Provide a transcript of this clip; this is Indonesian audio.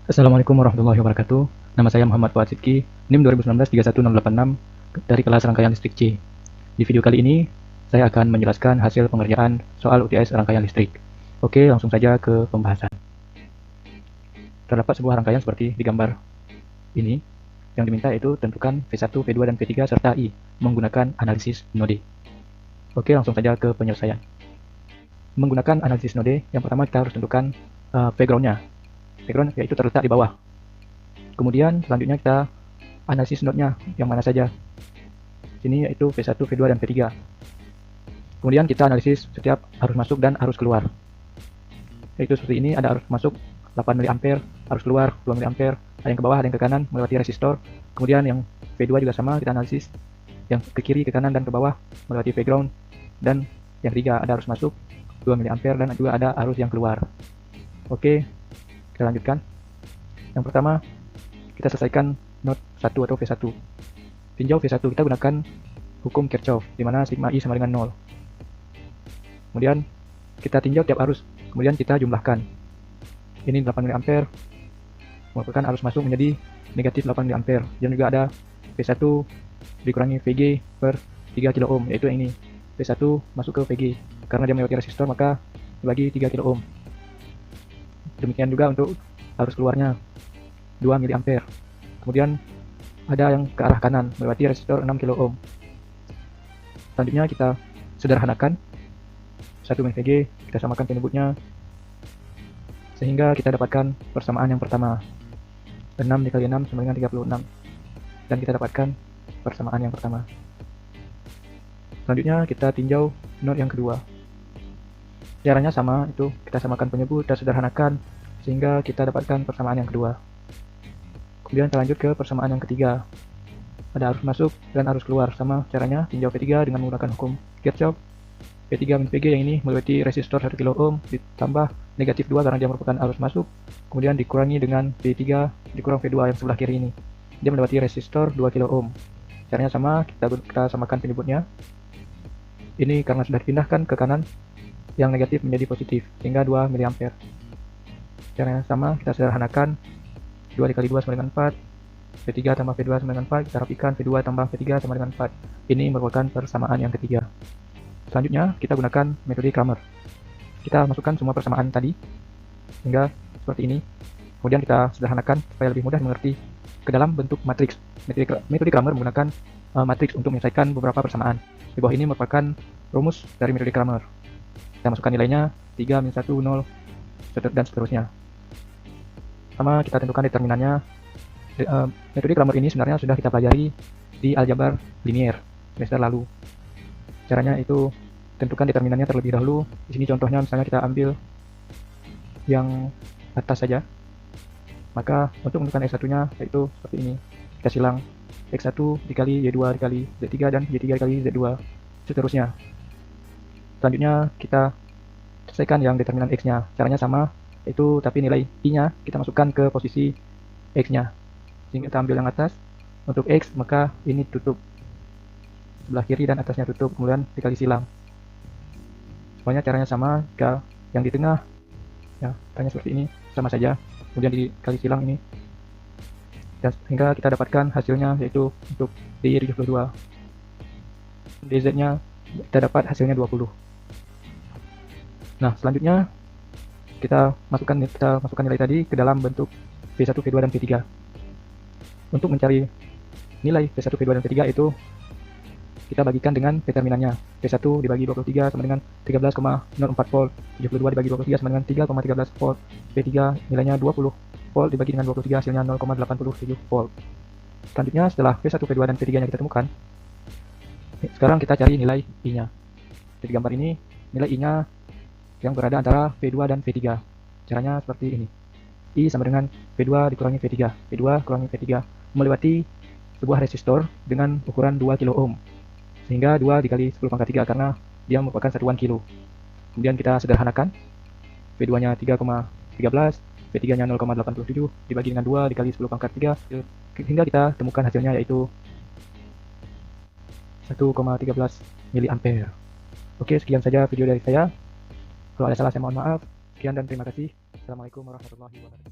Assalamualaikum warahmatullahi wabarakatuh. Nama saya Muhammad Fuad Sidki, NIM 2019 31086 dari kelas rangkaian listrik C. Di video kali ini, saya akan menjelaskan hasil pengerjaan soal UTS rangkaian listrik. Oke, langsung saja ke pembahasan. Terdapat sebuah rangkaian seperti di gambar ini. Yang diminta itu tentukan V1, V2, dan V3 serta I menggunakan analisis node. Oke, langsung saja ke penyelesaian. Menggunakan analisis node, yang pertama kita harus tentukan background-nya. Background yaitu terletak di bawah. Kemudian selanjutnya kita analisis node-nya yang mana saja. Sini yaitu V1, V2, dan V3. Kemudian kita analisis setiap arus masuk dan arus keluar. Yaitu seperti ini, ada arus masuk 8 mA, arus keluar 2 mA, ada yang ke bawah, ada yang ke kanan melewati resistor. Kemudian yang V2 juga sama, kita analisis yang ke kiri, ke kanan, dan ke bawah melewati background. Dan yang ketiga ada arus masuk 2 mA dan juga ada arus yang keluar. Oke, kita lanjutkan. Yang pertama, kita selesaikan node 1 atau V1. Tinjau V1, kita gunakan hukum Kirchhoff, di mana sigma I sama dengan 0. Kemudian kita tinjau tiap arus, kemudian kita jumlahkan. Ini 8 mA, merupakan arus masuk menjadi negatif 8 mA. Dan juga ada V1 dikurangi VG per 3 kilo ohm, yaitu yang ini. V1 masuk ke VG, karena dia melewati resistor maka dibagi 3 kilo ohm. Demikian juga untuk arus keluarnya 2 mA. Kemudian ada yang ke arah kanan melewati resistor 6 kilo ohm. Selanjutnya kita sederhanakan 1 VG, kita samakan penyebutnya sehingga kita dapatkan persamaan yang pertama. 6 dikali 6 sama dengan 36, dan kita dapatkan persamaan yang pertama. Selanjutnya kita tinjau node yang kedua. Caranya sama, itu kita samakan penyebut, kita sederhanakan sehingga kita dapatkan persamaan yang kedua. Kemudian kita lanjut ke persamaan yang ketiga. Ada arus masuk dan arus keluar, sama caranya tinjau V3 dengan menggunakan hukum Kirchhoff. V3 min VG yang ini melewati resistor 1 kilo ohm ditambah negatif 2 karena dia merupakan arus masuk, kemudian dikurangi dengan V3 dikurang V2 yang sebelah kiri ini. Dia melewati resistor 2 kilo ohm. Caranya sama, kita samakan penyebutnya. Ini karena sudah dipindahkan ke kanan, yang negatif menjadi positif, sehingga 2 mA. Caranya sama, kita sederhanakan. 2 dikali 2 sama dengan 4, V3 tambah V2 sama dengan 4, kita rapikan V2 tambah V3 sama dengan 4. Ini merupakan persamaan yang ketiga. Selanjutnya, kita gunakan metode Cramer. Kita masukkan semua persamaan tadi, hingga seperti ini. Kemudian kita sederhanakan supaya lebih mudah mengerti ke dalam bentuk matriks. Metode Cramer menggunakan matriks untuk menyelesaikan beberapa persamaan. Di bawah ini merupakan rumus dari metode Cramer. Kita masukkan nilainya 3, min 1, 0, dan seterusnya. Sama kita tentukan determinannya. Metode Cramer ini sebenarnya sudah kita pelajari di aljabar linier semester lalu. Caranya itu tentukan determinannya terlebih dahulu. Di sini contohnya misalnya kita ambil yang atas saja. Maka untuk menentukan X1-nya yaitu seperti ini. Kita silang X1 dikali Y2 dikali Z3 dan Y3 dikali Z2, seterusnya. Selanjutnya kita selesaikan yang determinan X-nya. Caranya sama, itu tapi nilai I-nya kita masukkan ke posisi X-nya. Sehingga kita ambil yang atas. Untuk X maka ini tutup, sebelah kiri dan atasnya tutup, kemudian dikali silang. Semuanya caranya sama, jika yang di tengah ya caranya seperti ini sama saja, kemudian dikali silang ini, dan hingga kita dapatkan hasilnya yaitu untuk DI 72, DZ nya kita dapat hasilnya 20. Nah, selanjutnya kita masukkan nilai tadi ke dalam bentuk V1, V2, dan V3. Untuk mencari nilai V1, V2, dan V3 itu kita bagikan dengan determinannya. V1 dibagi 23 sama dengan 13,04 volt, 72 dibagi 23 sama dengan 3,13 volt, V3 nilainya 20 volt dibagi dengan 23 hasilnya 0,87 volt. Selanjutnya setelah V1, V2, dan V3 nya kita temukan, sekarang kita cari nilai I-nya. Di gambar ini nilai I-nya yang berada antara V2 dan V3. Caranya seperti ini. I sama dengan V2 dikurangi V3. V2 kurangi V3 melewati sebuah resistor dengan ukuran 2 kilo ohm. Sehingga 2 dikali 10 pangkat 3 karena dia merupakan satuan kilo. Kemudian kita sederhanakan. V2 nya 3,13, V3 nya 0,87 dibagi dengan 2 dikali 10 pangkat 3, hingga kita temukan hasilnya yaitu 1,13 mA. Oke, sekian saja video dari saya. Kalau ada salah saya mohon maaf. Sekian dan terima kasih. Assalamualaikum warahmatullahi wabarakatuh.